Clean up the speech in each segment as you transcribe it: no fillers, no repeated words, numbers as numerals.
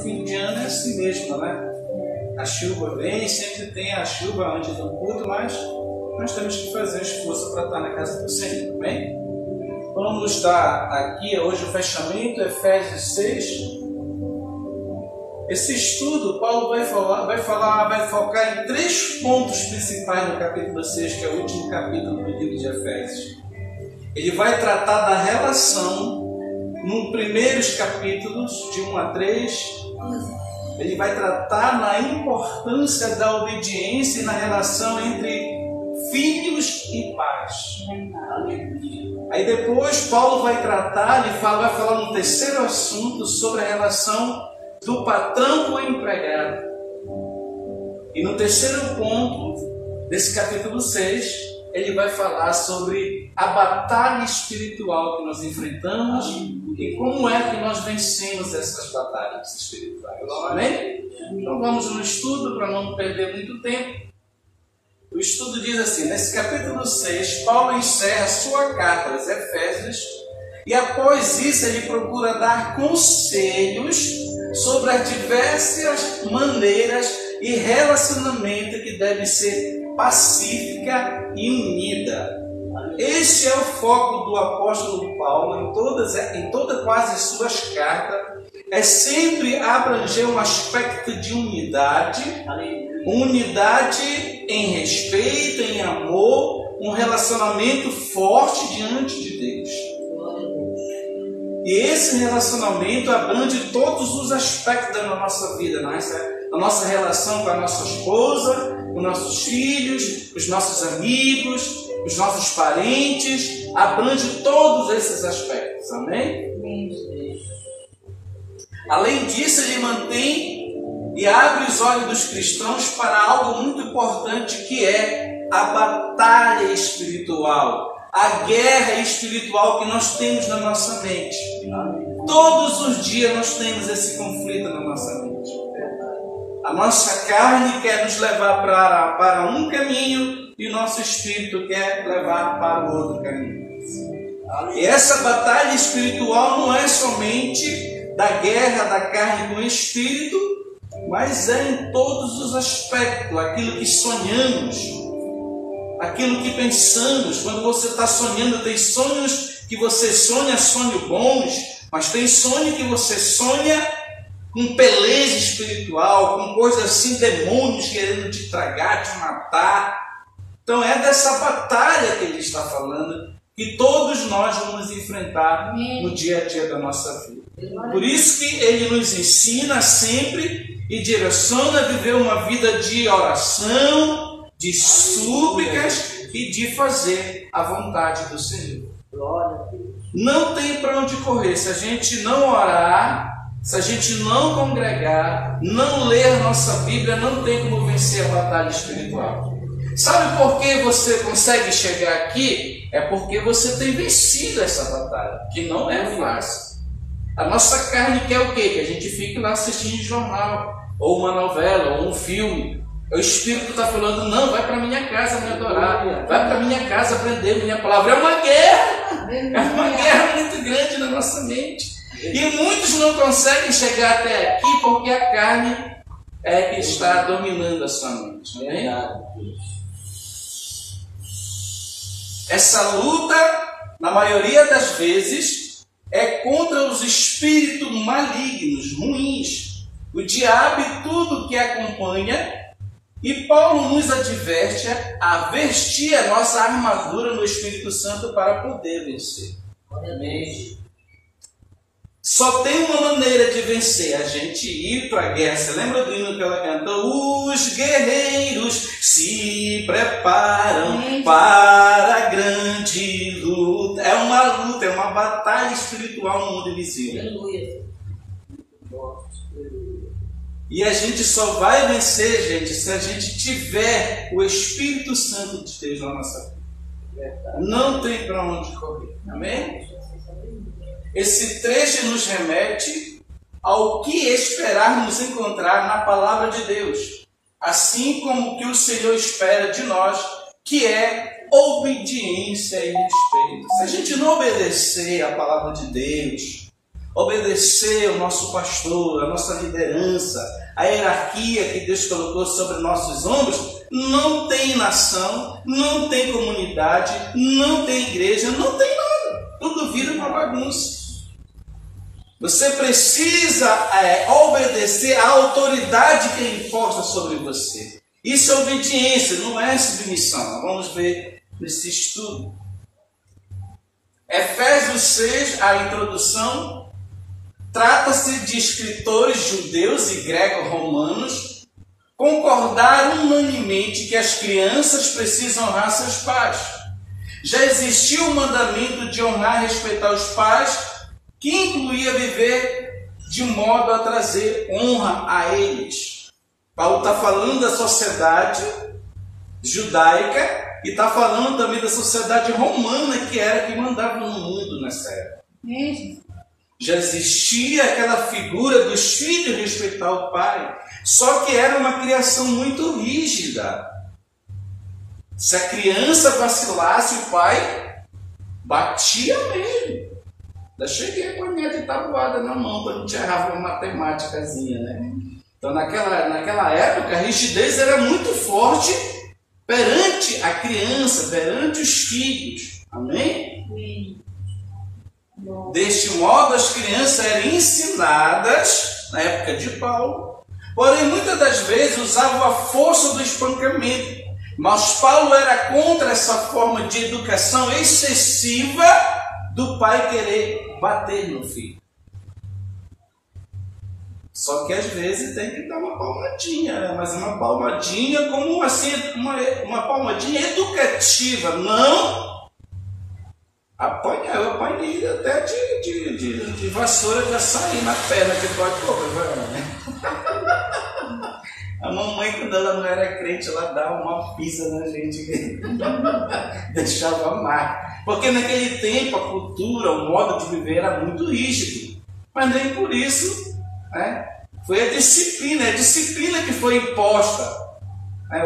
fim de ano é assim mesmo, né? A chuva vem, sempre tem a chuva antes do culto, mas nós temos que fazer esforço para estar na casa do Senhor, amém? Vamos dar aqui hoje o fechamento, Efésios 6. Esse estudo, Paulo vai focar em 3 pontos principais no capítulo 6, que é o último capítulo do livro de Efésios. Ele vai tratar da relação, nos primeiros capítulos, de 1 a 3, ele vai tratar na importância da obediência e na relação entre filhos e pais. Aí depois Paulo vai tratar, vai falar no terceiro assunto sobre a relação do patrão com o empregado. E no terceiro ponto desse capítulo 6, ele vai falar sobre a batalha espiritual que nós enfrentamos e como é que nós vencemos essas batalhas espirituais. Amém? Então vamos no estudo para não perder muito tempo. O estudo diz assim, nesse capítulo 6, Paulo encerra sua carta aos Efésios e após isso ele procura dar conselhos sobre as diversas maneiras e relacionamento que deve ser pacífica e unida. Este é o foco do apóstolo Paulo em toda quase suas cartas, é sempre abranger um aspecto de unidade em respeito, em amor, um relacionamento forte diante de Deus. E esse relacionamento abrange todos os aspectos da nossa vida, a nossa relação com a nossa esposa, com nossos filhos, os nossos amigos, os nossos parentes, abrange todos esses aspectos, amém? Além disso, ele mantém e abre os olhos dos cristãos para algo muito importante, que é a batalha espiritual, a guerra espiritual que nós temos na nossa mente. Todos os dias nós temos esse conflito na nossa mente. A nossa carne quer nos levar para um caminho e o nosso espírito quer levar para o outro caminho. E essa batalha espiritual não é somente da guerra da carne com o espírito, mas é em todos os aspectos, aquilo que sonhamos, aquilo que pensamos. Quando você está sonhando, tem sonhos que você sonha, sonhos bons, mas tem sonho que você sonha com peleja espiritual, com coisas assim, demônios querendo te tragar, te matar. Então é dessa batalha que ele está falando, que todos nós vamos enfrentar no dia a dia da nossa vida. Por isso que ele nos ensina sempre e direciona a viver uma vida de oração, de súplicas e de fazer a vontade do Senhor. Não tem para onde correr. Se a gente não orar, se a gente não congregar, não ler a nossa Bíblia, não tem como vencer a batalha espiritual. Sabe por que você consegue chegar aqui? É porque você tem vencido essa batalha, que não é fácil. A nossa carne quer o quê? Que a gente fique lá assistindo jornal, ou uma novela, ou um filme. O Espírito está falando, não, vai para minha casa me adorar, vai para minha casa aprender minha palavra. É uma guerra muito grande na nossa mente. E muitos não conseguem chegar até aqui porque a carne é que está dominando a sua mente. Amém? Essa luta, na maioria das vezes, é contra os espíritos malignos, ruins, o diabo e tudo que acompanha. E Paulo nos adverte a vestir a nossa armadura no Espírito Santo para poder vencer. Amém. Só tem uma maneira de vencer, a gente ir para a guerra. Você lembra do hino que ela cantou? Os guerreiros se preparam para a grande luta. É uma luta, é uma batalha espiritual no mundo invisível. E a gente só vai vencer, gente, se a gente tiver o Espírito Santo de Deus na nossa vida. Não tem para onde correr. Amém? Esse trecho nos remete ao que esperarmos encontrar na palavra de Deus, assim como o que o Senhor espera de nós, que é obediência e respeito. Se a gente não obedecer a palavra de Deus, obedecer o nosso pastor, a nossa liderança, a hierarquia que Deus colocou sobre nossos ombros, não tem nação, não tem comunidade, não tem igreja, não tem nada. Tudo vira uma bagunça. Você precisa obedecer à autoridade que é imposta sobre você. Isso é obediência, não é submissão. Vamos ver nesse estudo. Efésios 6, a introdução, trata-se de escritores judeus e greco-romanos concordaram unanimemente que as crianças precisam honrar seus pais. Já existia o mandamento de honrar e respeitar os pais, que incluía viver de modo a trazer honra a eles. Paulo está falando da sociedade judaica e está falando também da sociedade romana, que era que mandava no mundo nessa época. Já existia aquela figura dos filhos respeitar o pai, só que era uma criação muito rígida. Se a criança vacilasse, o pai batia mesmo. Eu cheguei com a minha de tabuada na mão quando a gente errava uma matemáticazinha, né? Então naquela época a rigidez era muito forte perante a criança, perante os filhos. Amém? Sim. Deste modo as crianças eram ensinadas, na época de Paulo, porém muitas das vezes usavam a força do espancamento. Mas Paulo era contra essa forma de educação excessiva do pai querer bater no filho. Só que às vezes tem que dar uma palmadinha, né? Mas uma palmadinha como assim, uma palmadinha educativa, não apanhar. Eu apanhei até de vassoura de açaí na perna, que pode comer, né? A mamãe, quando ela não era crente, ela dava uma pisa na gente, deixava amar. Porque naquele tempo a cultura, o modo de viver era muito rígido. Mas nem por isso, né? Foi a disciplina que foi imposta.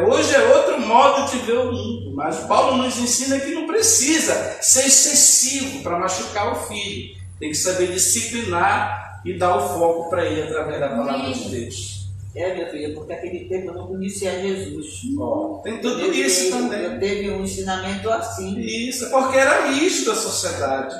Hoje é outro modo de ver o mundo. Mas Paulo nos ensina que não precisa ser excessivo para machucar o filho. Tem que saber disciplinar e dar o foco para ele através da palavra de Deus. Minha filha, porque naquele tempo eu não conhecia Jesus. Tem tudo isso também. Eu teve um ensinamento assim. Isso, porque era rígido a sociedade.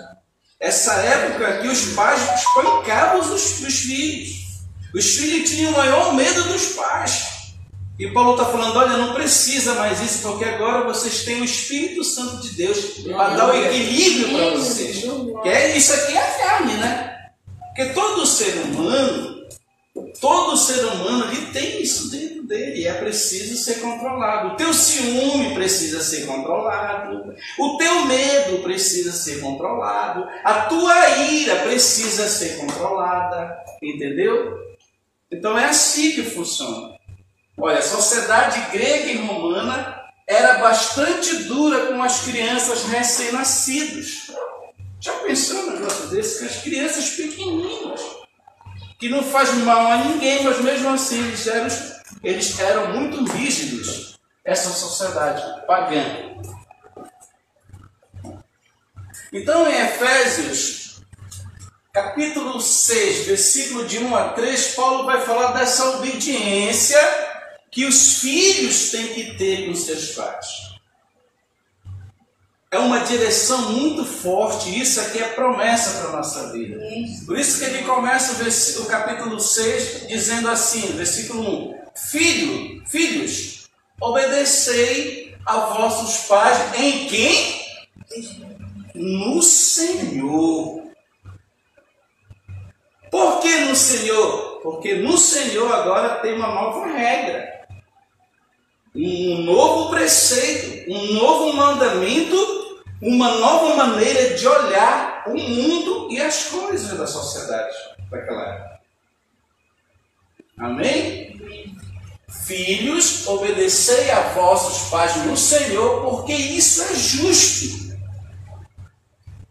Essa época que os pais espancavam os filhos. Os filhos tinham o maior medo dos pais. E Paulo está falando, olha, não precisa mais isso, porque agora vocês têm o Espírito Santo de Deus para dar o equilíbrio para vocês. Que isso aqui é a carne, né? Porque todo ser humano ele tem isso dentro dele e é preciso ser controlado. O teu ciúme precisa ser controlado, o teu medo precisa ser controlado, a tua ira precisa ser controlada, entendeu? Então é assim que funciona. Olha, a sociedade grega e romana era bastante dura com as crianças recém-nascidas. Já pensou no negócio desse? Com as crianças pequeninas, que não faz mal a ninguém, mas mesmo assim eles eram muito rígidos, essa sociedade pagã. Então em Efésios, capítulo 6, versículo de 1 a 3, Paulo vai falar dessa obediência que os filhos têm que ter com seus pais. É uma direção muito forte, isso aqui é promessa para a nossa vida. Por isso que ele começa o capítulo 6 dizendo assim, versículo 1: Filhos, obedecei a vossos pais em quem? No Senhor. Por que no Senhor? Porque no Senhor agora tem uma nova regra, um novo preceito, um novo mandamento, uma nova maneira de olhar o mundo e as coisas da sociedade daquela época. Amém? Filhos, obedecei a vossos pais no Senhor, porque isso é justo.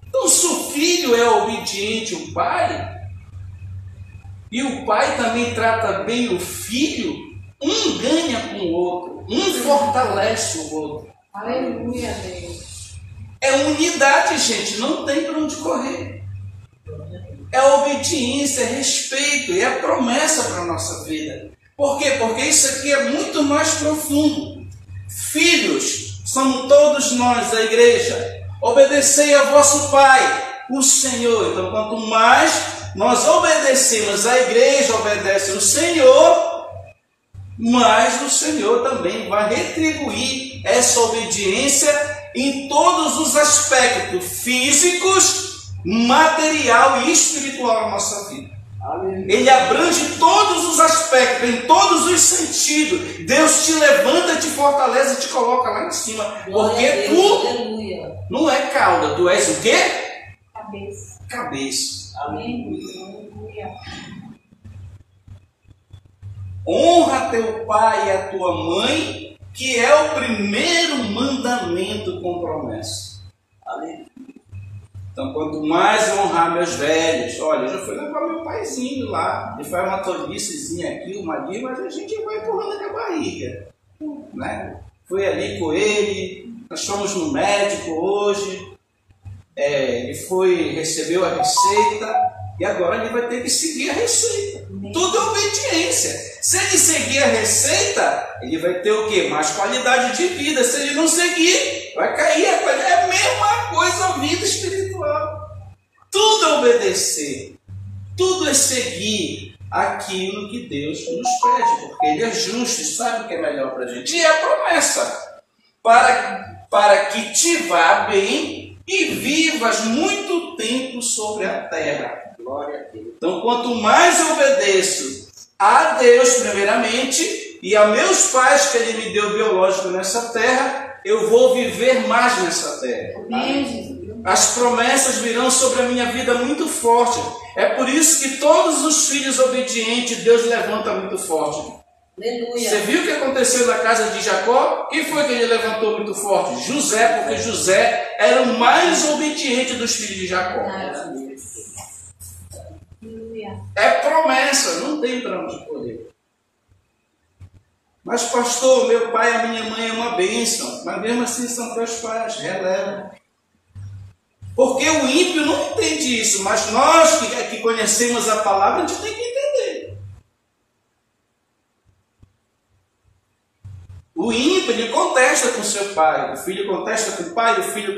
Então, se o filho é obediente ao pai, e o pai também trata bem o filho, um ganha com o outro, um fortalece o outro. Aleluia, Deus. É unidade, gente, não tem para onde correr. é obediência, é respeito, e é promessa para a nossa vida. Por quê? Porque isso aqui é muito mais profundo. Filhos, somos todos nós, a igreja. Obedecei a vosso Pai, o Senhor. Então, quanto mais nós obedecemos, a igreja obedece o Senhor, mais o Senhor também vai retribuir essa obediência em todos os aspectos físicos, material e espiritual da nossa vida. Ele abrange todos os aspectos, em todos os sentidos. Deus te levanta, te fortalece e te coloca lá em cima. Porque tu não é cauda, tu és o quê? Cabeça. Cabeça. Aleluia. Honra teu pai e a tua mãe, que é o primeiro mandamento com promessa. Então, quanto mais eu honrar meus velhos, olha, eu já fui levar meu paizinho lá, ele faz uma tolicezinha aqui, uma dia, mas a gente vai empurrando com a barriga, né? Fui ali com ele, nós fomos no médico hoje, ele recebeu a receita, e agora ele vai ter que seguir a receita. Tudo é obediência. Se ele seguir a receita, ele vai ter o quê? Mais qualidade de vida. Se ele não seguir, vai cair a qualidade. É a mesma coisa a vida espiritual. Tudo é obedecer. Tudo é seguir aquilo que Deus nos pede. Porque Ele é justo e sabe o que é melhor para a gente. E é a promessa. Para que te vá bem e vivas muito tempo sobre a terra. Glória a Deus. Então, quanto mais eu obedeço a Deus primeiramente e a meus pais que Ele me deu biológico nessa terra, eu vou viver mais nessa terra. As promessas virão sobre a minha vida muito forte. É por isso que todos os filhos obedientes Deus levanta muito forte. Aleluia. Você viu o que aconteceu na casa de Jacó? Quem foi que ele levantou muito forte? José, porque José era o mais obediente dos filhos de Jacó. É promessa, não tem para onde correr. Mas pastor, meu pai e a minha mãe é uma bênção, mas mesmo assim são teus pais, releva. Porque o ímpio não entende isso, mas nós que conhecemos a palavra, a gente tem que entender. O ímpio, ele contesta com seu pai, o filho contesta com o pai, o filho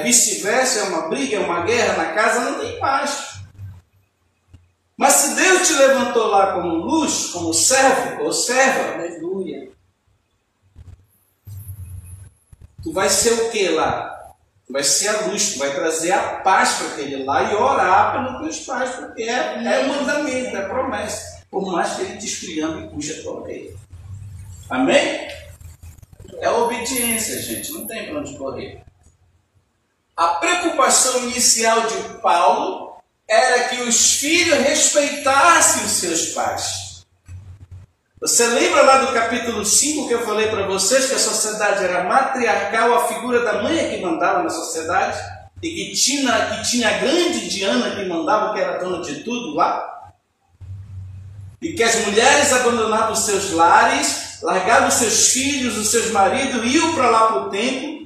vice-versa, é uma briga, é uma guerra na casa, não tem paz. Mas se Deus te levantou lá como luz, como servo ou serva, aleluia, tu vai ser o que lá? Tu vai ser a luz, tu vai trazer a paz para aquele lá e orar pelos teus pais, porque é mandamento, é promessa. Por mais que ele te esfriando e puxa a tua orelha. Amém? É obediência, gente, não tem para onde correr. A preocupação inicial de Paulo era que os filhos respeitassem os seus pais. Você lembra lá do capítulo 5 que eu falei para vocês que a sociedade era matriarcal, a figura da mãe é que mandava na sociedade, e que tinha a grande Diana que mandava, que era dona de tudo lá, e que as mulheres abandonavam os seus lares, largavam os seus filhos, os seus maridos, iam para lá para o templo,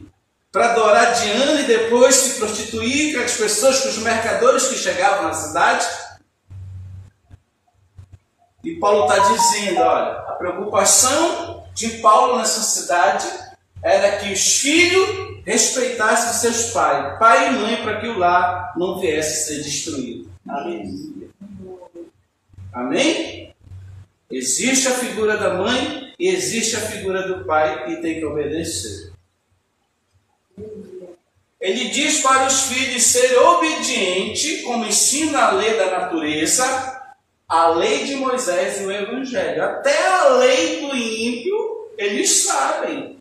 para adorar Diana e depois se prostituir com as pessoas, com os mercadores que chegavam na cidade. E Paulo está dizendo, olha, a preocupação de Paulo nessa cidade era que os filhos respeitassem seus pais, pai e mãe, para que o lar não viesse a ser destruído. Aleluia. Amém? Existe a figura da mãe e existe a figura do pai que tem que obedecer. Ele diz para os filhos serem obedientes, como ensina a lei da natureza, a lei de Moisés e o Evangelho. Até a lei do ímpio, eles sabem.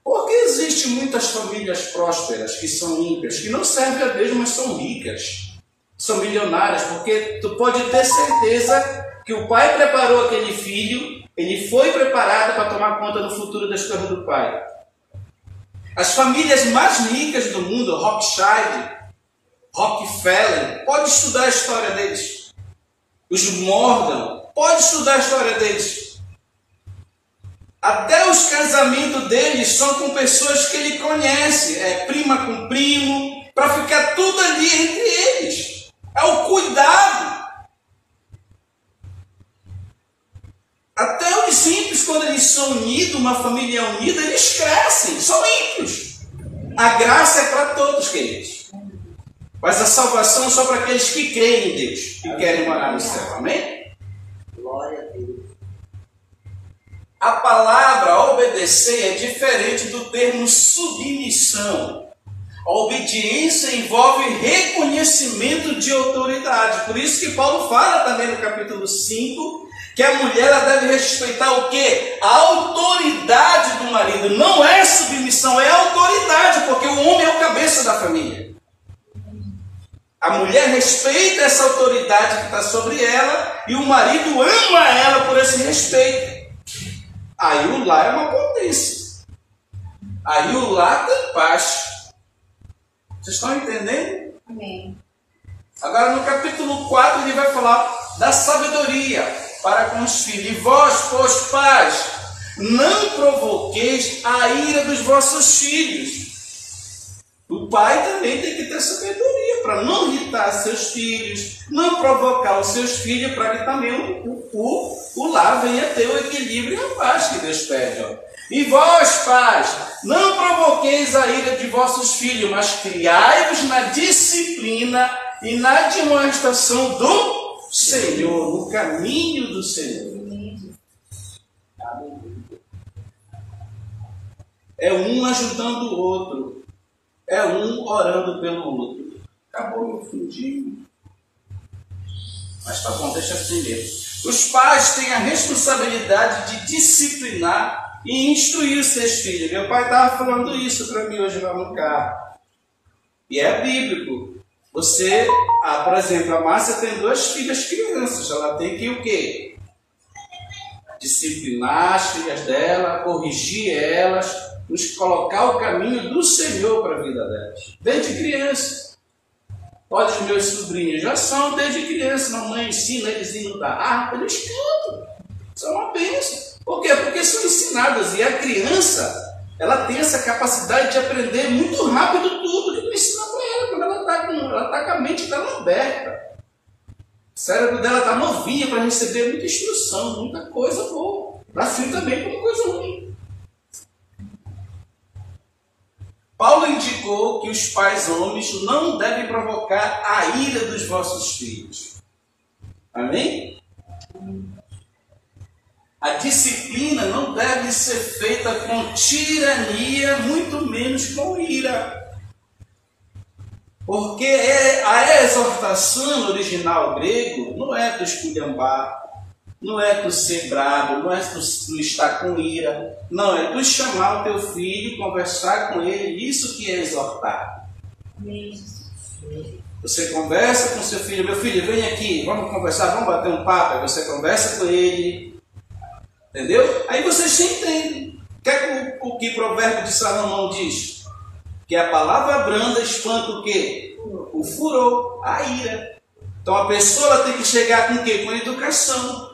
Porque existem muitas famílias prósperas que são ímpias, que não servem a Deus, mas são ricas. São milionárias, porque tu pode ter certeza que o pai preparou aquele filho, ele foi preparado para tomar conta do futuro das coisas do pai. As famílias mais ricas do mundo, Rothschild, Rockefeller, pode estudar a história deles. Os Morgan, pode estudar a história deles. Até os casamentos deles são com pessoas que ele conhece. É prima com primo, para ficar tudo ali entre eles. É o cuidado. Até os ímpios, quando eles são unidos, uma família unida, eles crescem, são ímpios. A graça é para todos, queridos. Mas a salvação é só para aqueles que creem em Deus e querem morar no céu. Amém? Glória a Deus. A palavra obedecer é diferente do termo submissão. A obediência envolve reconhecimento de autoridade. Por isso que Paulo fala também no capítulo 5 que a mulher ela deve respeitar o quê? A autoridade do marido. Não é submissão, é autoridade, porque o homem é o cabeça da família. A mulher respeita essa autoridade que está sobre ela e o marido ama ela por esse respeito. Aí o lar é uma potência. Aí o lar tem paz. Vocês estão entendendo? Amém. Agora no capítulo 4 ele vai falar da sabedoria para com os filhos. E vós, pois, pais, não provoqueis a ira dos vossos filhos. O pai também tem que ter sabedoria para não irritar seus filhos, não provocar os seus filhos, para que também o lar venha ter o equilíbrio e a paz que Deus pede. Ó. E vós, pais, não provoqueis a ira de vossos filhos, mas criai-vos na disciplina e na admoestação do Senhor, no caminho do Senhor. É um ajudando o outro. É um orando pelo outro. Acabou meu fundinho. Mas tá bom, deixa assim mesmo. Os pais têm a responsabilidade de disciplinar e instruir os seus filhos. Meu pai estava falando isso para mim hoje lá no carro. E é bíblico. Você, por exemplo, a Márcia tem 2 filhas crianças. Ela tem que o quê? Disciplinar as filhas dela, corrigir elas, nos colocar o caminho do Senhor para a vida delas. Desde criança. Olha, os meus sobrinhos já são desde criança. Mamãe ensina eles a ir da harpa, eles cantam. Isso é uma bênção. Por quê? Porque são ensinadas. E a criança, ela tem essa capacidade de aprender muito rápido tudo que tu ensina para ela, quando ela está com a mente dela aberta. O cérebro dela está novinha para receber muita instrução, muita coisa boa. Para filho também como coisa ruim. Paulo indicou que os pais homens não devem provocar a ira dos vossos filhos. Amém? A disciplina não deve ser feita com tirania, muito menos com ira. Porque a exortação no original grego não é do esculhambar, não é do ser bravo, não é do estar com ira, não, é do chamar o teu filho, conversar com ele, isso que é exortar. Você conversa com seu filho, meu filho, vem aqui, vamos conversar, vamos bater um papo, aí você conversa com ele, entendeu? Aí vocês se entendem. O que o provérbio de Salomão diz? Que a palavra branda espanta o quê? O furor, a ira. Então a pessoa ela tem que chegar com o quê? Com educação.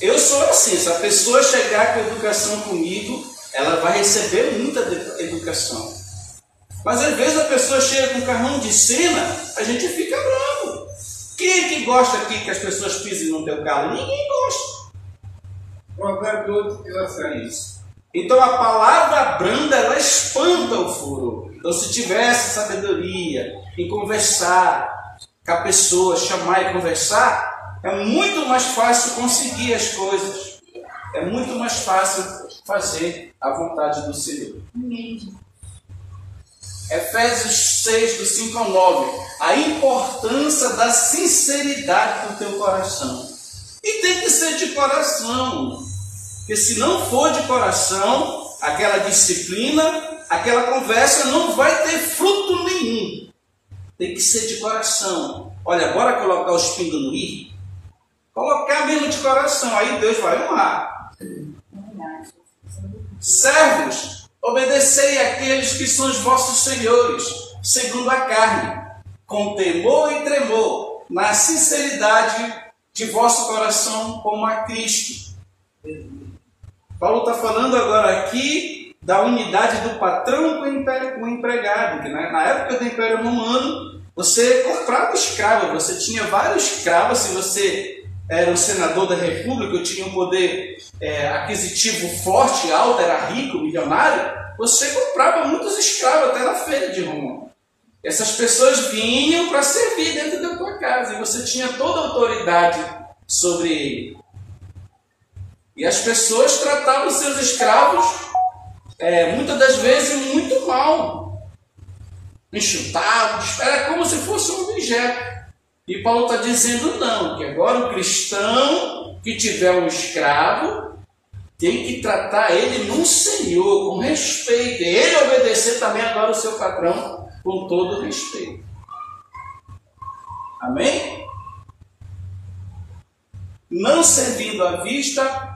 Eu sou assim, se a pessoa chegar com educação comigo, ela vai receber muita educação. Mas às vezes a pessoa chega com um carrão de cena, a gente fica bravo. Quem é que gosta aqui que as pessoas pisem no teu carro? Ninguém gosta. Provérbio 8 ilostra isso. Então a palavra branda, ela espanta o furor. Então se tivesse sabedoria em conversar com a pessoa, chamar e conversar, é muito mais fácil conseguir as coisas. É muito mais fácil fazer a vontade do Senhor. Efésios 6, do 5 ao 9. A importância da sinceridade do teu coração. E tem que ser de coração. Porque se não for de coração, aquela disciplina, aquela conversa não vai ter fruto nenhum. Tem que ser de coração. Olha, bora colocar os pingos no i? Colocar mesmo de coração, aí Deus vai honrar. Servos, obedecei àqueles que são os vossos senhores, segundo a carne, com temor e tremor, na sinceridade de vosso coração, como a Cristo. Paulo está falando agora aqui da unidade do patrão com o empregado, que na época do Império Romano, você comprava escravo, você tinha vários escravos. Se você era um senador da República, tinha um poder aquisitivo forte, alto, era rico, milionário, você comprava muitos escravos até na feira de Roma. Essas pessoas vinham para servir dentro da tua casa e você tinha toda a autoridade sobre ele. E as pessoas tratavam seus escravos muitas das vezes muito mal. Enxutavam, era como se fosse um objeto. E Paulo está dizendo não, que agora o cristão que tiver um escravo tem que tratar ele no Senhor, com respeito. E ele obedecer também agora o seu patrão com todo respeito. Amém? Não servindo à vista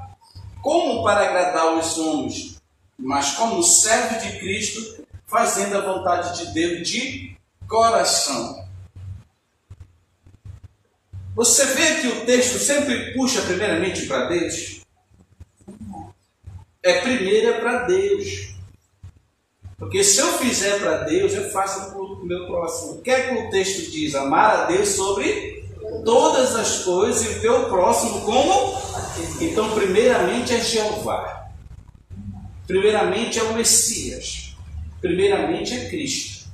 como para agradar os homens, mas como servo de Cristo, fazendo a vontade de Deus de coração. Você vê que o texto sempre puxa primeiramente para Deus? Primeiro é para Deus. Porque se eu fizer para Deus, eu faço para o meu próximo. O que é que o texto diz? Amar a Deus sobre todas as coisas e o teu próximo como? Então, primeiramente é Jeová. Primeiramente é o Messias. Primeiramente é Cristo.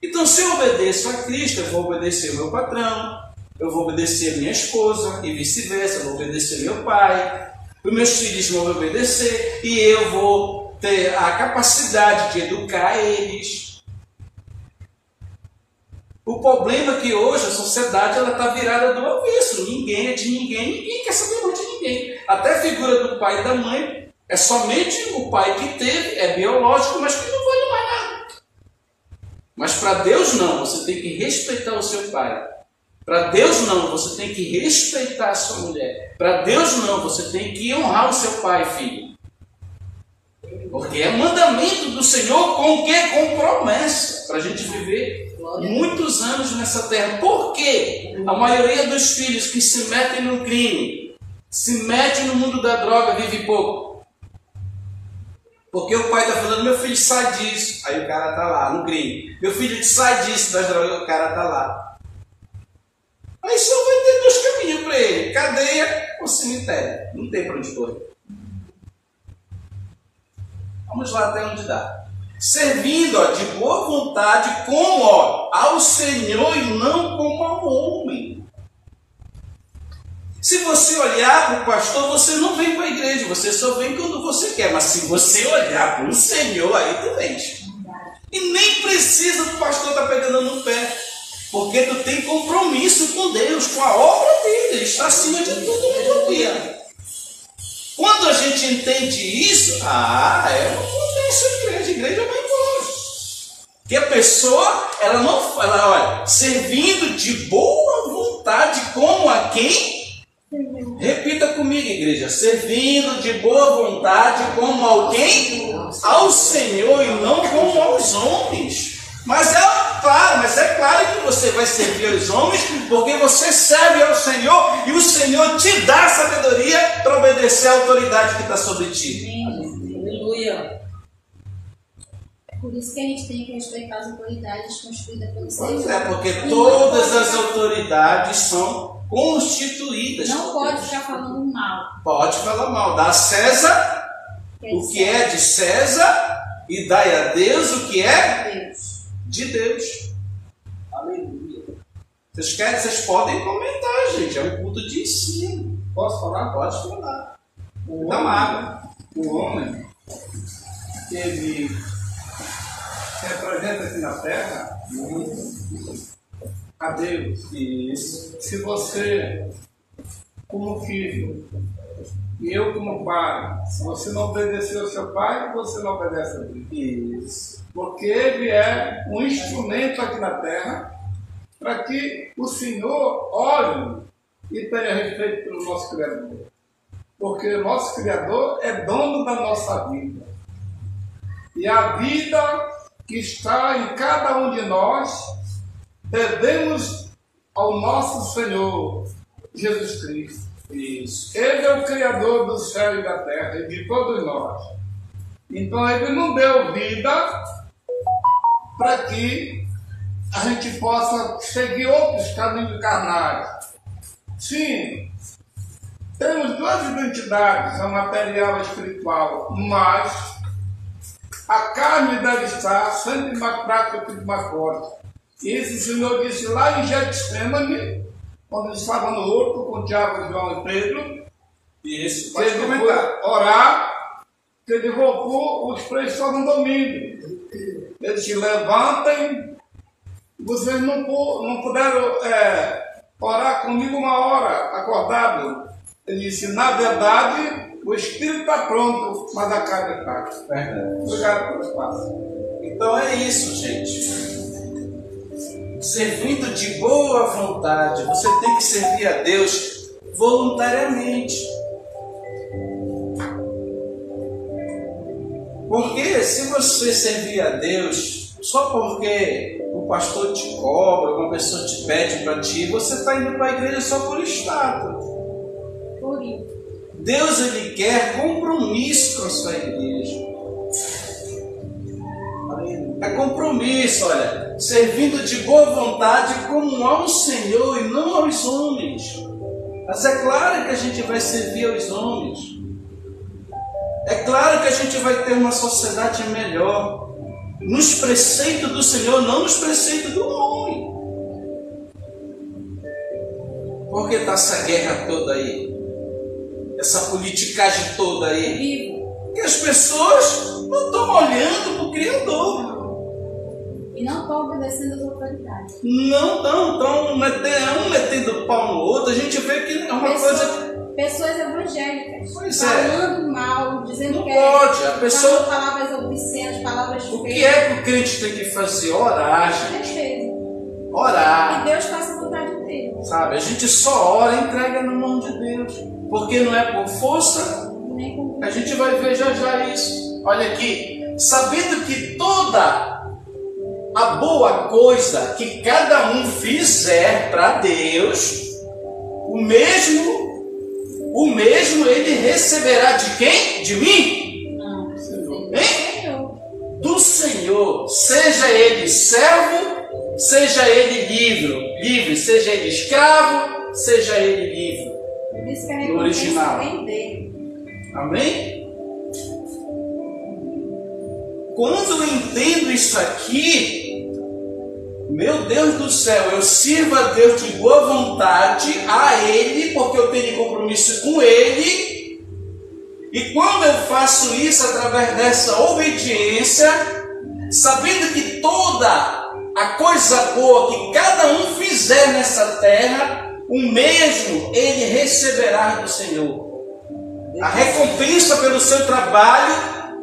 Então, se eu obedeço a Cristo, eu vou obedecer o meu patrão, eu vou obedecer a minha esposa e vice-versa, eu vou obedecer meu pai, os meus filhos vão me obedecer e eu vou ter a capacidade de educar eles. O problema é que hoje a sociedade está virada do avesso. Ninguém é de ninguém, ninguém quer saber mais de ninguém. Até a figura do pai e da mãe é somente o pai que teve, é biológico, mas que não vale mais nada. Mas para Deus não, você tem que respeitar o seu pai. Para Deus não, você tem que respeitar a sua mulher. Para Deus não, você tem que honrar o seu pai e filho. Porque é mandamento do Senhor com o quê? Com promessa. Para a gente viver muitos anos nessa terra. Por quê? A maioria dos filhos que se metem no crime, se metem no mundo da droga, vive pouco. Porque o pai está falando, meu filho sai disso. Aí o cara está lá no crime. Meu filho sai disso das drogas, o cara está lá. Aí só vai ter dois caminhos para ele: cadeia ou cemitério. Não tem para onde correr. Vamos lá até onde dá. Servindo de boa vontade como ao Senhor e não como ao homem. Se você olhar para o pastor, você não vem para a igreja, você só vem quando você quer. Mas se você olhar para o Senhor, aí tu vens. E nem precisa do pastor estar pegando no pé. Porque tu tem compromisso com Deus, com a obra dele. Ele está acima de tudo na tua vida. Quando a gente entende isso, é uma promessa de igreja vai embora. Que a pessoa, olha, servindo de boa vontade como a quem? Repita comigo, igreja. Servindo de boa vontade como a quem? Ao Senhor e não como aos homens. Mas é claro que você vai servir aos homens, porque você serve ao Senhor e o Senhor te dá sabedoria para obedecer à autoridade que está sobre ti. Aleluia. É por isso que a gente tem que respeitar as autoridades constituídas pelo Senhor. Pois é, porque todas as autoridades são constituídas. Não pode ficar falando mal. Pode falar mal. Dá a César o que é de César e dai a Deus o que é de Deus. Aleluia. Vocês podem comentar, gente. É um culto de ensino. Posso falar? Pode falar. Então, água. O homem, ele representa aqui na terra a Deus. Isso. Se você, como filho, e eu como pai, se você não obedecer ao seu pai, você não obedece a Deus. Isso. Porque ele é um instrumento aqui na terra para que o Senhor olhe e tenha respeito pelo nosso Criador. Porque o nosso Criador é dono da nossa vida. E a vida que está em cada um de nós, devemos ao nosso Senhor Jesus Cristo. Isso. Ele é o Criador do céu e da terra e de todos nós. Então ele não deu vida para que a gente possa seguir outros caminhos carnais. Sim, temos duas identidades, a material e a espiritual, mas a carne deve estar sempre mais prática que mais forte. E esse Senhor disse lá em Getsemane, quando ele estava no horto com Tiago, João e Pedro, Isso, que ele foi orar, que ele voltou, os três estavam dormindo. Ele disse: levantem, vocês não puderam orar comigo uma hora acordado. Ele disse: na verdade, o espírito está pronto, mas a carne é fraca. Verdade. Obrigado pelo espaço. Então é isso, gente. Servindo de boa vontade, você tem que servir a Deus voluntariamente. Porque se você servir a Deus só porque o pastor te cobra, uma pessoa te pede para ti, você está indo para a igreja só por status. Por isso. Deus, ele quer compromisso com a sua igreja. É compromisso, olha, servindo de boa vontade como ao Senhor e não aos homens. Mas é claro que a gente vai servir aos homens. É claro que a gente vai ter uma sociedade melhor nos preceitos do Senhor, não nos preceitos do homem. Por que está essa guerra toda aí? Essa politicagem toda aí? Vivo. Porque as pessoas não estão olhando para o Criador. E não estão obedecendo as autoridades. Não estão um metendo pau no outro. A gente vê que é uma coisa... Pessoas evangélicas Pois é. falando mal, dizendo Não que pode, a pessoa- falando palavras obscenas, palavras feias. O que é que o crente tem que fazer? Orar, gente. Defesa. Orar. E Deus faça a vontade dele. Sabe? A gente só ora e entrega na mão de Deus. Porque não é por força. Nem com A gente vai ver já já isso. Olha aqui. Sabendo que toda a boa coisa que cada um fizer para Deus, o mesmo ele receberá de quem? De mim? não. Hein? Senhor. Do Senhor. Seja ele servo, seja ele livre, seja ele escravo, seja ele livre. Por isso que a No recompensa original. vem dele. Amém? Quando eu entendo isso aqui, meu Deus do céu, eu sirvo a Deus de boa vontade, a Ele, porque eu tenho compromisso com Ele. E quando eu faço isso através dessa obediência, sabendo que toda a coisa boa que cada um fizer nessa terra, o mesmo ele receberá do Senhor. A recompensa pelo seu trabalho,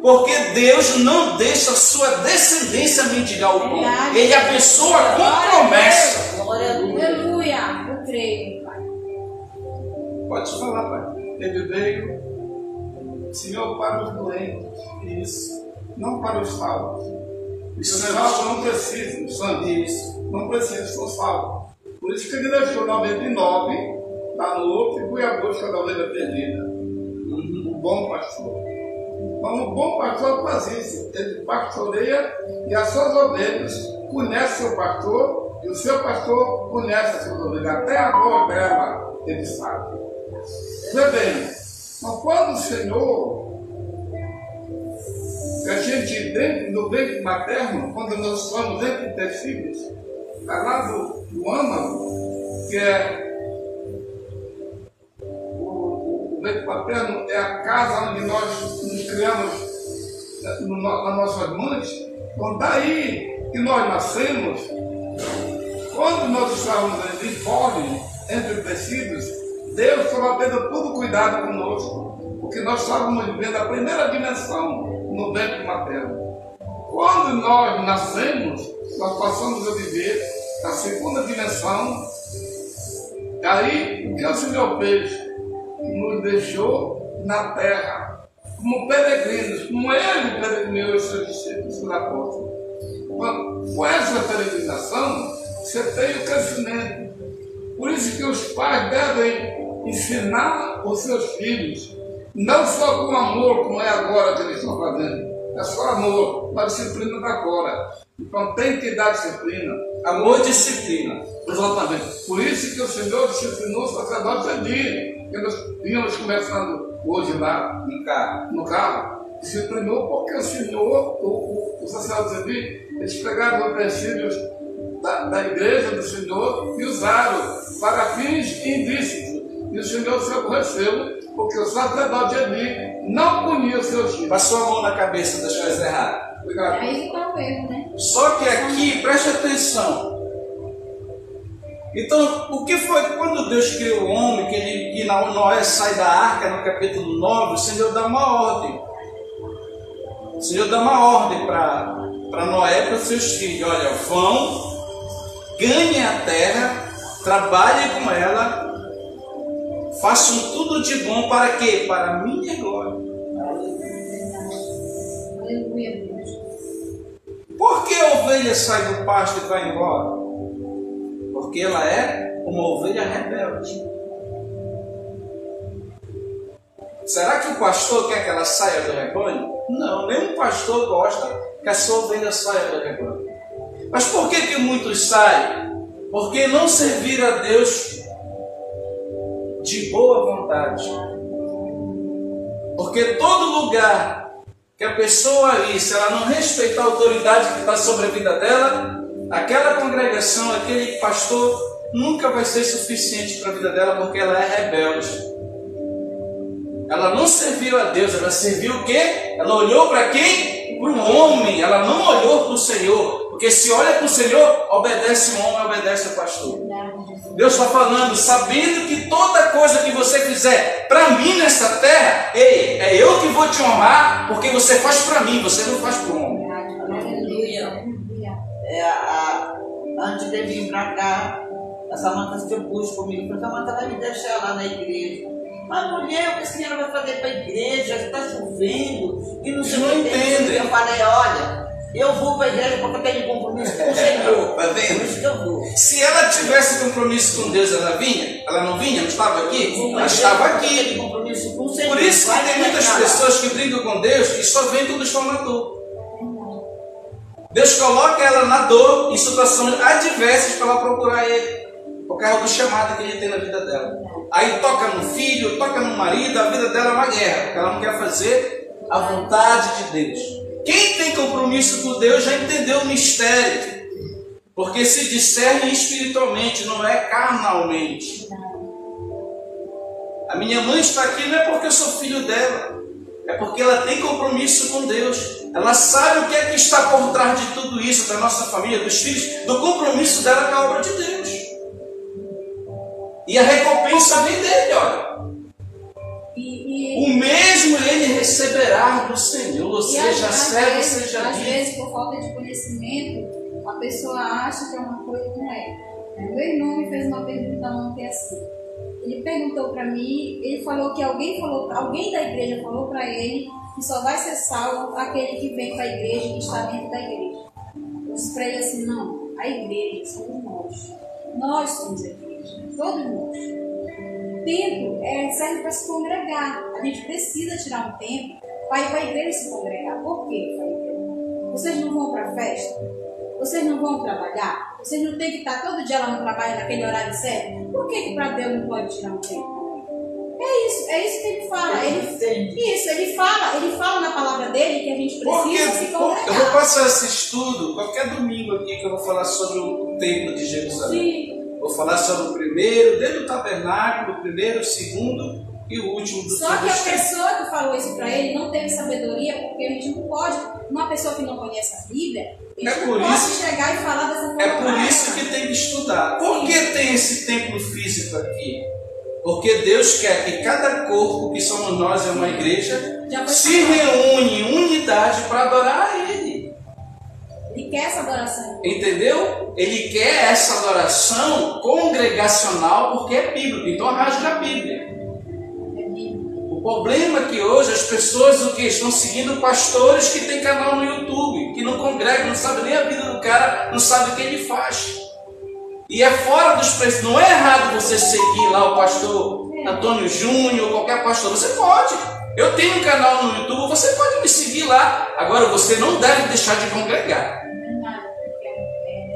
porque Deus não deixa a sua descendência mendigar o pão. Verdade. Ele abençoa com promessa. Glória a Deus. Aleluia. Eu creio, Pai. Pode falar, pai. Ele veio, Senhor, para os doentes, Isso. não para os salvos. Os salvos não precisam, santo. Isso. Não precisam, são salvos. Por isso que ele deixou 99 lá no outro e foi à busca da ovelha perdida. O bom pastor. Então, o bom pastor faz isso. Ele pastoreia e as suas ovelhas conhecem o seu pastor e o seu pastor conhece as suas ovelhas. Até a voz dela ele sabe. Vê bem, mas quando o Senhor, que a gente dentro do ventre materno, quando nós somos dentro de ter filhos, está lá do âmago, que é o ventre materno, é a casa onde nós nos criamos nas nossas mães. Então daí que nós nascemos, quando nós estávamos em fome, entre os tecidos, Deus estava tendo todo cuidado conosco, porque nós estávamos vivendo a primeira dimensão no ventre materno. Quando nós nascemos, nós passamos a viver a segunda dimensão. Aí, o que o Senhor fez? Nos deixou na terra, como peregrinos, como Ele peregrinou os seus discípulos na porta. Com essa peregrinação, você tem o crescimento. Por isso que os pais devem ensinar os seus filhos, não só com amor, como é agora que eles estão fazendo, é só amor, mas disciplina está fora. Então tem que dar disciplina. Amor e disciplina. Exatamente. Por isso que o Senhor disciplinou o sacerdote Eli, que nós vínhamos conversando hoje lá no carro. Disciplinou porque o Senhor, o sacerdote Eli, eles pegaram os princípios da igreja do Senhor e usaram para fins ilícitos. E o Senhor se aborreceu, porque o sacerdote Eli não punia os seus filhos. Passou a mão na cabeça das coisas erradas. Obrigado. Aí que está o erro, né? Só que aqui, preste atenção. Então, o que foi quando Deus criou o homem, que Noé sai da arca, no capítulo 9, o Senhor dá uma ordem. O Senhor dá uma ordem para Noé e para os seus filhos. Olha, vão, ganhem a terra, trabalhem com ela, façam tudo de bom para quê? Para a minha glória. Aleluia, Deus. Por que a ovelha sai do pasto e vai embora? Porque ela é uma ovelha rebelde. Será que o pastor quer que ela saia do rebanho? Não, nenhum pastor gosta que a sua ovelha saia do rebanho. Mas por que muitos saem? Porque não serviram a Deus de boa vontade. Porque todo lugar que a pessoa ali, se ela não respeitar a autoridade que está sobre a vida dela, aquela congregação, aquele pastor, nunca vai ser suficiente para a vida dela, porque ela é rebelde. Ela não serviu a Deus, ela serviu o quê? Ela olhou para quem? Para o homem, ela não olhou para o Senhor. Porque se olha para o Senhor, obedece o homem, obedece o pastor. Deus está falando, sabendo que toda coisa que você fizer para mim nessa terra, ei, é eu que vou te honrar, porque você faz para mim, você não faz para o homem. Aleluia. Antes de vir para cá, a Samanta se pôs comigo. Falei, Samanta vai me deixar lá na igreja. Mas mulher, o que a senhora vai fazer para a igreja? Está chovendo. E não sei o que entende. Eu falei, olha, eu vou para a igreja porque eu tenho compromisso com o Senhor. Tá vendo? Por isso que eu vou. Se ela tivesse compromisso com Deus, ela vinha? Ela não vinha? Não estava aqui? Ela estava aqui. Por isso que tem muitas pessoas que brincam com Deus e só veem tudo só na dor. Deus coloca ela na dor, em situações adversas para ela procurar Ele, por causa do chamado que Ele tem na vida dela. Aí toca no filho, toca no marido, a vida dela é uma guerra, porque ela não quer fazer a vontade de Deus. Quem tem compromisso com Deus já entendeu o mistério, porque se discerne espiritualmente, não é carnalmente. A minha mãe está aqui não é porque eu sou filho dela, é porque ela tem compromisso com Deus. Ela sabe o que é que está por trás de tudo isso, da nossa família, dos filhos, do compromisso dela com a obra de Deus. E a recompensa vem dele, olha. O mesmo ele receberá do Senhor, seja servo, seja às livre. vezes, por falta de conhecimento, a pessoa acha que é uma coisa que não é. Meu irmão me fez uma pergunta ontem assim. Ele perguntou para mim, ele falou que alguém da igreja falou para ele que só vai ser salvo aquele que vem para a igreja e está dentro da igreja. Eu disse para ele assim, não, a igreja somos nós. Nós somos a igreja, todos nós. O tempo serve para se congregar. A gente precisa tirar um tempo para ir para a igreja se congregar. Por quê? Vocês não vão para a festa? Vocês não vão trabalhar? Vocês não têm que estar todo dia lá no trabalho, naquele horário certo? Por que para Deus não pode tirar um tempo? É isso que ele fala. Ele fala na palavra dele que a gente precisa se congregar. Eu vou passar esse estudo qualquer domingo aqui que eu vou falar sobre o templo de Jerusalém. Sim. Vou falar sobre o primeiro, desde o tabernáculo, o primeiro, o segundo e o último do Só que a pessoa que falou isso para ele não teve sabedoria, porque a gente não pode, uma pessoa que não conhece a Bíblia, a gente não pode chegar e falar dessa forma. É por isso que tem que estudar. Por que tem esse templo físico aqui? Porque Deus quer que cada corpo, que somos nós, é uma igreja, se reúne em unidade para adorar a Ele. Ele quer essa adoração. Entendeu? Ele quer essa adoração congregacional porque é bíblico. Então rasga a Bíblia. É bíblico. O problema é que hoje as pessoas estão seguindo pastores que têm canal no YouTube, que não congregam, não sabem nem a vida do cara, não sabem o que ele faz. E é fora dos preços. Não é errado você seguir lá o pastor Antônio Júnior ou qualquer pastor. Você pode. Eu tenho um canal no YouTube, você pode me seguir lá. Agora, você não deve deixar de congregar.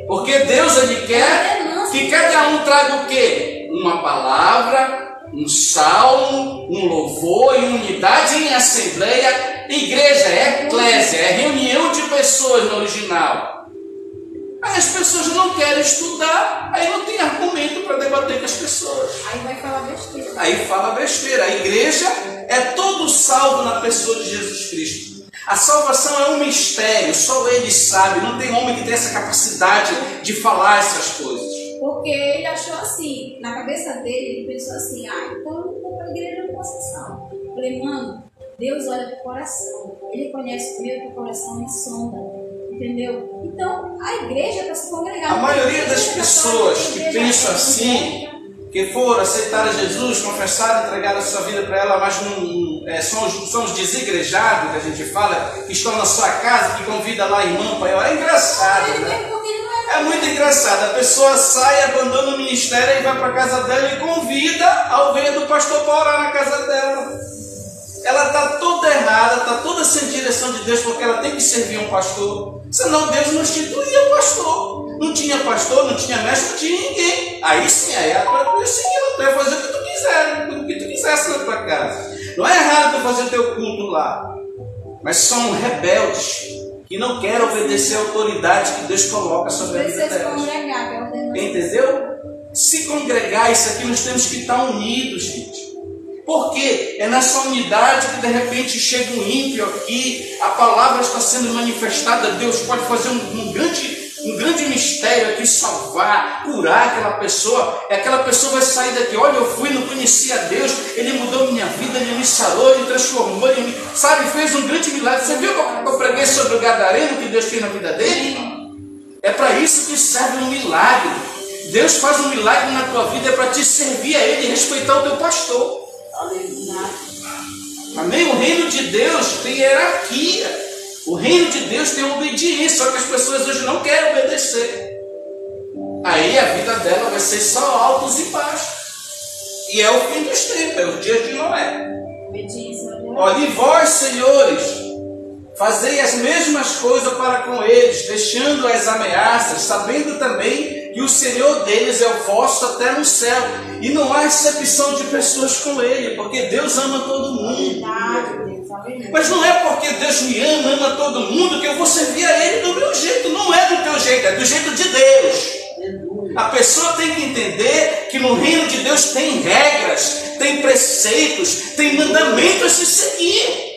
Porque Deus, Ele quer que cada um traga o quê? Uma palavra, um salmo, um louvor em unidade, em assembleia. Igreja é eclésia, é reunião de pessoas no original. Aí as pessoas não querem estudar, aí não tem argumento para debater com as pessoas. Aí vai falar besteira. Aí fala besteira. A igreja é todo salvo na pessoa de Jesus Cristo. A salvação é um mistério, só Ele sabe. Não tem homem que tenha essa capacidade de falar essas coisas. Porque ele achou assim, na cabeça dele, ele pensou assim, então eu não vou para a igreja, eu não posso ser salvo. Eu falei, mano, Deus olha para o coração. Ele conhece o meu coração e sonda. Entendeu? Então, a igreja está se congregando. A maioria das pessoas que pensam assim, que foram aceitar a Jesus, confessaram, entregaram a sua vida para ela, mas são os desigrejados, que a gente fala, que estão na sua casa, que convida lá a irmã para ela. É engraçado, né? É muito engraçado. A pessoa sai, abandona o ministério e vai para a casa dela e convida alguém do pastor para orar na casa dela. Ela está toda errada, está toda sem direção de Deus, porque ela tem que servir um pastor. Senão Deus não instituía o pastor. Não tinha pastor, não tinha mestre, não tinha ninguém. Aí sim, aí é para tu seguir, tu vai fazer o que tu quiser, o que tu quisesse na tua casa. Não é errado tu fazer teu culto lá. Mas são rebeldes que não querem obedecer a autoridade que Deus coloca sobre a vida delas. Entendeu? Se congregar, isso aqui nós temos que estar unidos, gente. Porque é nessa unidade que de repente chega um ímpio aqui, a palavra está sendo manifestada, Deus pode fazer um grande mistério aqui, salvar, curar aquela pessoa, e aquela pessoa vai sair daqui, olha, eu fui, não conhecia Deus, Ele mudou minha vida, Ele me sarou, Ele transformou, Ele fez um grande milagre. Você viu que eu preguei sobre o gadareno que Deus fez na vida dele? É para isso que serve um milagre. Deus faz um milagre na tua vida, é para te servir a Ele e respeitar o teu pastor. Amém? O reino de Deus tem hierarquia. O reino de Deus tem obediência. Só que as pessoas hoje não querem obedecer. Aí a vida dela vai ser só altos e baixos. E é o fim dos tempos, é os dias de Noé. Olha, e vós, senhores, fazei as mesmas coisas para com eles, deixando as ameaças, sabendo também que o Senhor deles é o vosso até no céu. E não há exceção de pessoas com Ele, porque Deus ama todo mundo. Mas não é porque Deus me ama todo mundo, que eu vou servir a Ele do meu jeito. Não é do teu jeito, é do jeito de Deus. A pessoa tem que entender que no reino de Deus tem regras, tem preceitos, tem mandamentos a se seguir.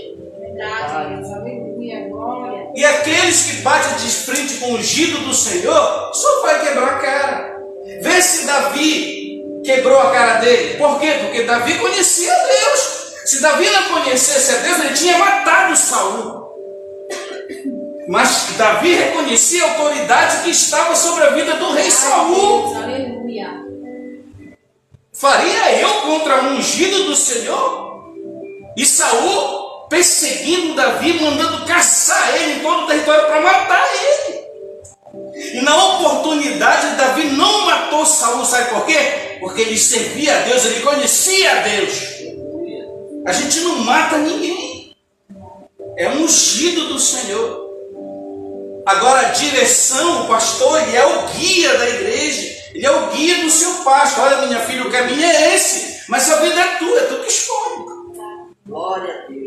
E aqueles que batem de frente com o ungido do Senhor só vai quebrar a cara. Vê se Davi quebrou a cara dele. Por quê? Porque Davi conhecia Deus. Se Davi não conhecesse a Deus, ele tinha matado Saul. Mas Davi reconhecia a autoridade que estava sobre a vida do rei Saul. Faria eu contra um ungido do Senhor? E Saul perseguindo Davi, mandando caçar ele em todo o território para matar ele. E na oportunidade, Davi não matou Saul, sabe por quê? Porque ele servia a Deus, ele conhecia a Deus. A gente não mata ninguém. É um ungido do Senhor. Agora a direção, o pastor, ele é o guia da igreja. Ele é o guia do seu pasto. Olha, minha filha, o caminho é esse. Mas a vida é tu que escolhe. Glória a Deus.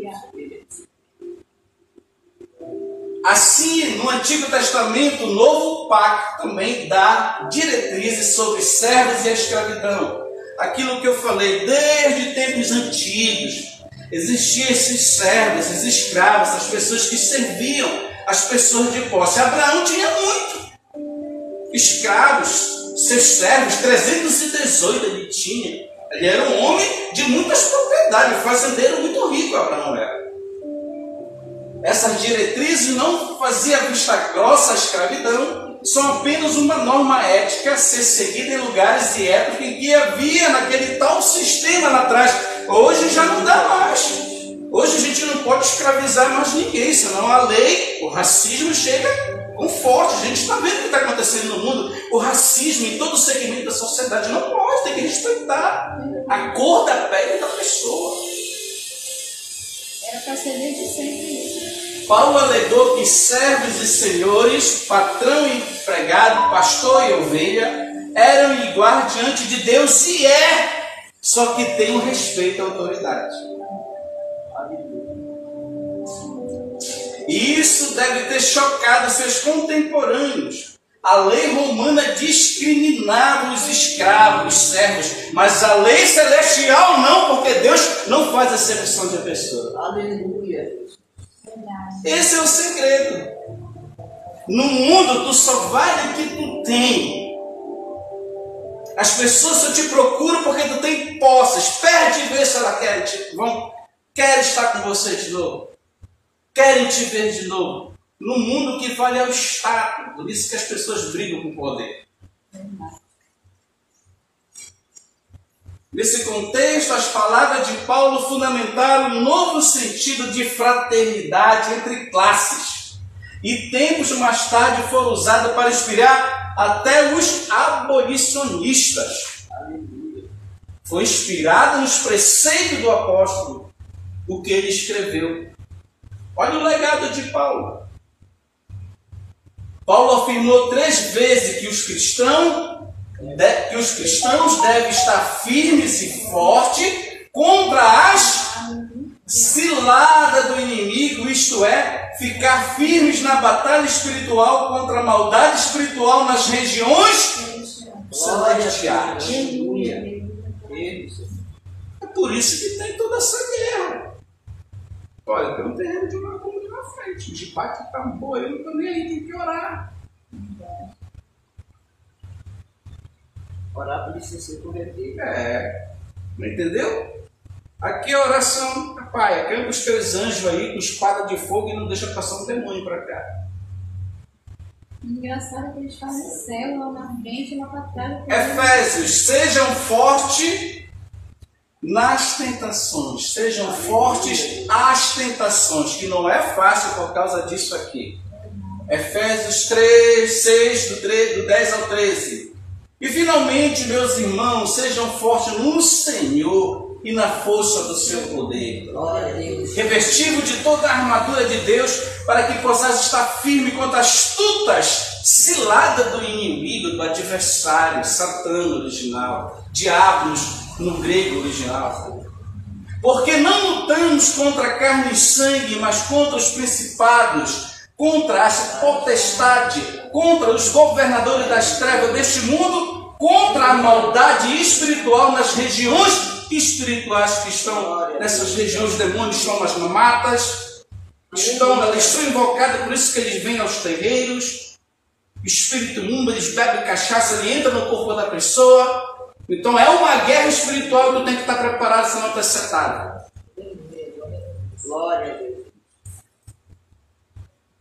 Assim, no Antigo Testamento, o Novo Pacto também dá diretrizes sobre servos e a escravidão. Aquilo que eu falei, desde tempos antigos, existiam esses servos, esses escravos, essas pessoas que serviam as pessoas de posse. Abraão tinha muito escravos, seus servos, 318 ele tinha. Ele era um homem de muitas propriedades, fazendeiro muito rico, Abraão era. Essas diretrizes não faziam vista grossa à escravidão, são apenas uma norma ética a ser seguida em lugares e épocas em que havia naquele tal sistema lá atrás. Hoje já não dá mais. Hoje a gente não pode escravizar mais ninguém, senão a lei, o racismo chega com forte. A gente está vendo o que está acontecendo no mundo. O racismo em todo o segmento da sociedade não pode, tem que respeitar a cor da pele da pessoa. para ser desde sempre isso. Paulo alegou que servos e senhores, patrão e empregado, pastor e ovelha, eram iguais diante de Deus e só que tem um respeito à autoridade. E isso deve ter chocado seus contemporâneos. A lei romana discriminava os escravos, os servos, mas a lei celestial não, porque Deus não faz acepção de pessoa. Aleluia. Esse é o segredo. No mundo, tu só vale o que tu tem. As pessoas só te procuram porque tu tem posses. Perde e vê se ela quer estar com você de novo. Querem te ver de novo. No mundo, o que vale é o status. Por isso que as pessoas brigam com o poder. Nesse contexto, as palavras de Paulo fundamentaram um novo sentido de fraternidade entre classes. E tempos mais tarde foram usados para inspirar até os abolicionistas. Foi inspirado nos preceitos do apóstolo, o que ele escreveu. Olha o legado de Paulo. Paulo afirmou 3 vezes que os cristãos devem estar firmes e fortes contra as ciladas do inimigo, isto é, ficar firmes na batalha espiritual contra a maldade espiritual nas regiões celestiais. É por isso que tem toda essa guerra. Olha, tem um terreno de uma comunidade na frente. De pai que está morrendo também aí, tem que orar. Orar para ele se converter. Não entendeu? Aqui a oração, pai, acampa os teus anjos aí com espada de fogo e não deixa passar um demônio para cá. Engraçado que eles fazem célula lá na frente e lá para trás. Efésios, sejam fortes nas tentações. Sejam fortes às tentações, que não é fácil por causa disso aqui. Efésios 3, 6, do 10 ao 13. E finalmente, meus irmãos, sejam fortes no Senhor e na força do seu poder. Revestido de toda a armadura de Deus, para que possais estar firme contra as astutas ciladas do inimigo, do adversário, Satã no original, diabos no grego original. Porque não lutamos contra carne e sangue, mas contra os principados, contra as potestades, contra os governadores das trevas deste mundo, contra a maldade espiritual nas regiões espirituais que estão nessas regiões. Os demônios estão nas mamatas, estão invocados, por isso que eles vêm aos terreiros. O espírito imundo, eles bebem cachaça, ele entra no corpo da pessoa. Então é uma guerra espiritual que tu tem que estar preparado, senão tu é setado. Glória a Deus.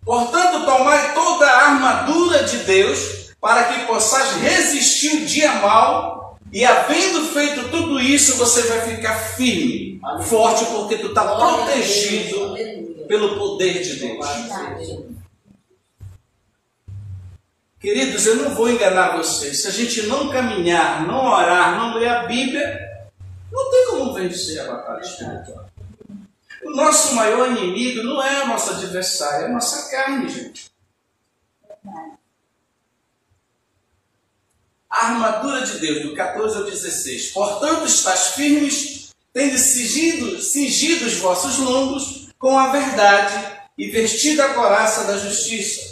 Portanto, tomai toda a armadura de Deus, para que possais resistir o dia mau, e havendo feito tudo isso, você vai ficar firme, forte, porque tu está protegido pelo poder de Deus. Queridos, eu não vou enganar vocês. Se a gente não caminhar, não orar, não ler a Bíblia, não tem como vencer a batalha espiritual. O nosso maior inimigo não é o nosso adversário, é a nossa carne, gente. A armadura de Deus, do 14 ao 16. Portanto, estás firmes, tendo cingido os vossos lombos com a verdade, e vestido a couraça da justiça,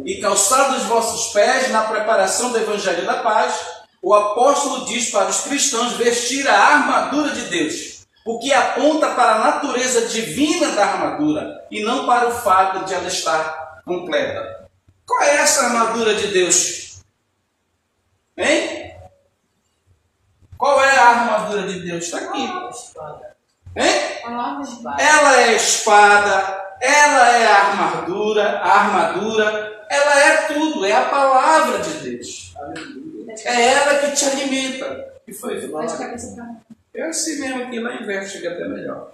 e calçado os vossos pés na preparação do Evangelho da paz. O apóstolo diz para os cristãos vestir a armadura de Deus, o que aponta para a natureza divina da armadura, e não para o fato de ela estar completa. Qual é essa armadura de Deus? Hein? Qual é a armadura de Deus? Está aqui. Hein? Ela é a espada, ela é a armadura, ela é tudo, é a palavra de Deus. É ela que te alimenta. Que foi? É assim mesmo aqui, lá inverso, chega até melhor.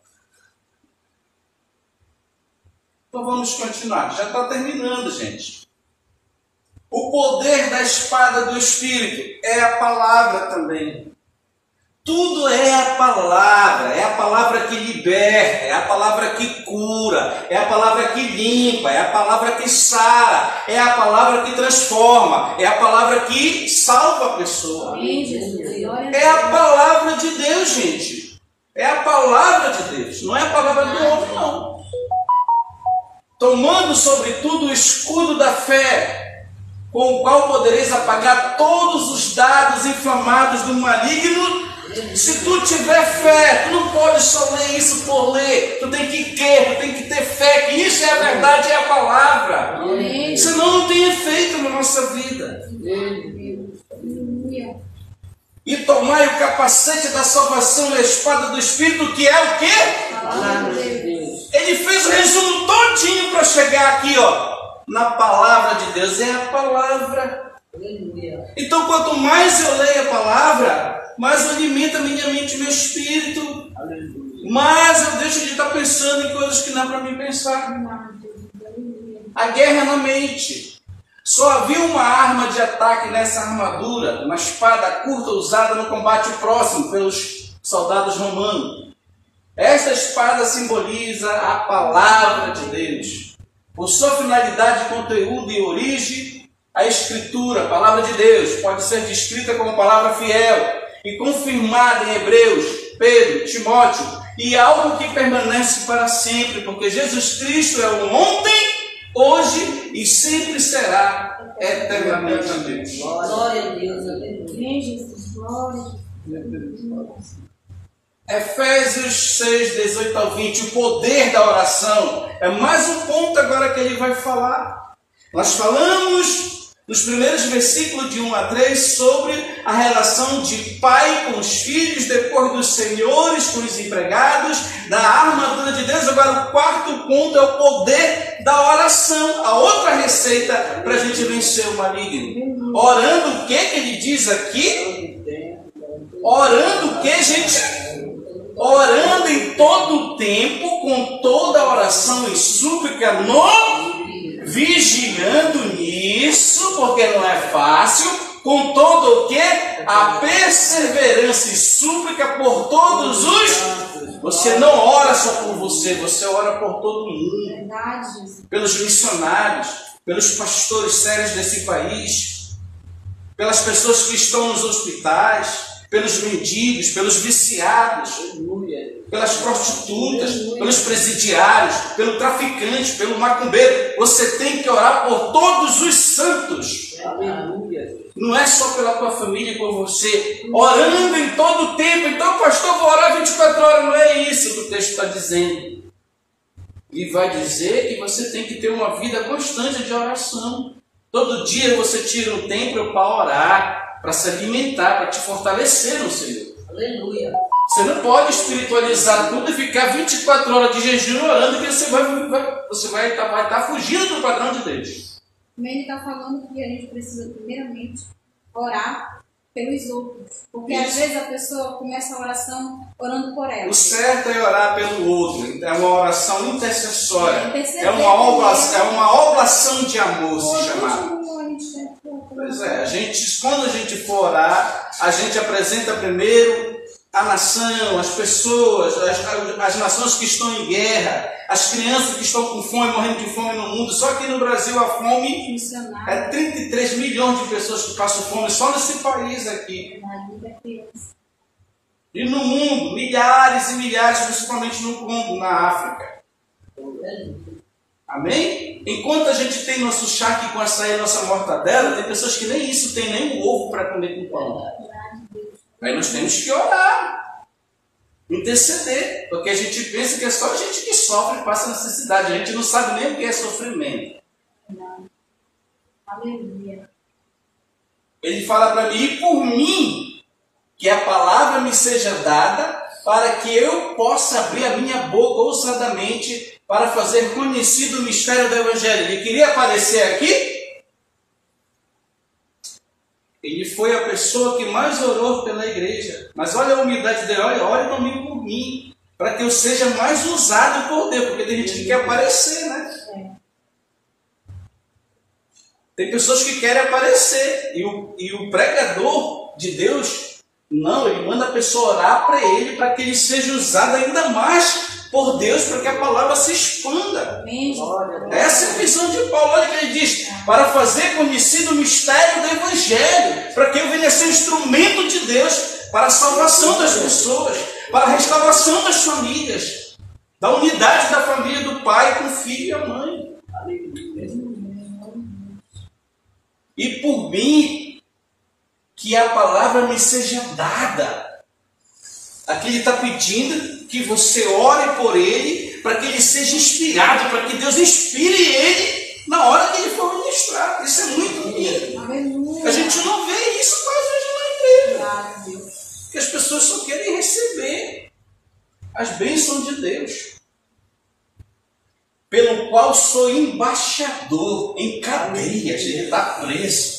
Então vamos continuar. Já está terminando, gente. O poder da espada do Espírito é a palavra também. Tudo é a palavra que liberta, é a palavra que cura, é a palavra que limpa, é a palavra que sara, é a palavra que transforma, é a palavra que salva a pessoa. Amém, Jesus. Glória a É a palavra de Deus, gente. É a palavra de Deus, não é a palavra do homem, não. Tomando sobretudo o escudo da fé, com o qual podereis apagar todos os dardos inflamados do maligno. Se tu tiver fé, tu não pode só ler isso por ler, tu tem que crer, tu tem que ter fé, que isso é a verdade, é a palavra. Amém. Senão não tem efeito na nossa vida. Aleluia. E tomai o capacete da salvação e a espada do Espírito, que é o quê? Palavra de Deus. Ele fez o resumo todinho para chegar aqui, ó, na palavra de Deus. É a palavra. Aleluia. Então, quanto mais eu leio a palavra, mais eu alimento a minha mente e meu espírito. Aleluia. Mas eu deixo de estar pensando em coisas que não é para mim pensar. A guerra é na mente. Só havia uma arma de ataque nessa armadura, uma espada curta usada no combate próximo pelos soldados romanos. Esta espada simboliza a palavra de Deus. Por sua finalidade, conteúdo e origem, a Escritura, a palavra de Deus, pode ser descrita como palavra fiel e confirmada em Hebreus, Pedro, Timóteo, e algo que permanece para sempre, porque Jesus Cristo é o ontem, hoje e sempre será eternamente Deus. Glória a Deus. Aleluia. Amém, Jesus. Glória a Deus. Efésios 6, 18 ao 20, o poder da oração. É mais um ponto agora que ele vai falar. Nós falamos nos primeiros versículos de 1 a 3 sobre a relação de pai com os filhos, depois dos senhores com os empregados, da armadura de Deus. Agora o quarto ponto é o poder da oração, a outra receita para a gente vencer o maligno. Orando o que ele diz aqui? Orando o que, gente? Orando em todo o tempo, com toda a oração e súplica, vigiando nisso, porque não é fácil, com todo o que? A perseverança e súplica por todos os... Você não ora só por você, você ora por todo mundo. Verdade, Jesus. Pelos missionários, pelos pastores sérios desse país, pelas pessoas que estão nos hospitais, pelos mendigos, pelos viciados, pelas prostitutas, pelos presidiários, pelo traficante, pelo macumbeiro. Você tem que orar por todos os santos. Aleluia. Não é só pela tua família e por você. Orando em todo o tempo. Então, pastor, vou orar 24 horas. Não é isso que o texto está dizendo. E vai dizer que você tem que ter uma vida constante de oração. Todo dia você tira um tempo para orar, para se alimentar, para te fortalecer no Senhor. Aleluia. Você não pode espiritualizar tudo e ficar 24 horas de jejum orando, que você vai estar fugindo do padrão de Deus. Também ele está falando que a gente precisa primeiramente orar pelos outros. Porque às vezes a pessoa começa a oração orando por ela. O certo é orar pelo outro. É uma oração intercessória. É uma oblação de amor, se chamar. Pois é, quando a gente for orar, a gente apresenta primeiro a nação, as pessoas, as nações que estão em guerra, as crianças que estão com fome, morrendo de fome no mundo. Só que no Brasil a fome é 33 milhões de pessoas que passam fome só nesse país aqui. E no mundo, milhares e milhares, principalmente no Congo, na África. Amém? Enquanto a gente tem nosso charque com açaí e nossa mortadela, tem pessoas que nem isso tem, nem um ovo para comer com pão. Aí nós temos que orar, interceder, porque a gente pensa que é só a gente que sofre e passa necessidade. A gente não sabe nem o que é sofrimento. Aleluia. Ele fala para mim, e por mim, que a palavra me seja dada, para que eu possa abrir a minha boca ousadamente para fazer conhecido o mistério do Evangelho. Ele queria aparecer aqui. Ele foi a pessoa que mais orou pela igreja. Mas olha a humildade dele. Olha, ore comigo por mim, para que eu seja mais usado por Deus. Porque tem gente que quer aparecer, né? Tem pessoas que querem aparecer. E o pregador de Deus, Não, ele manda a pessoa orar para ele, para que ele seja usado ainda mais por Deus, para que a palavra se expanda. Essa é a visão de Paulo. Olha o que ele diz: para fazer conhecido o mistério do Evangelho, para que eu venha ser instrumento de Deus para a salvação das pessoas, para a restauração das famílias, da unidade da família do pai com o filho e a mãe. E por mim, que a palavra me seja dada. Aqui ele está pedindo que você ore por ele, para que ele seja inspirado, para que Deus inspire ele na hora que ele for ministrar. Isso é muito lindo. A gente não vê isso quase hoje na igreja. Porque as pessoas só querem receber as bênçãos de Deus, pelo qual sou embaixador em cadeias. Ele está preso,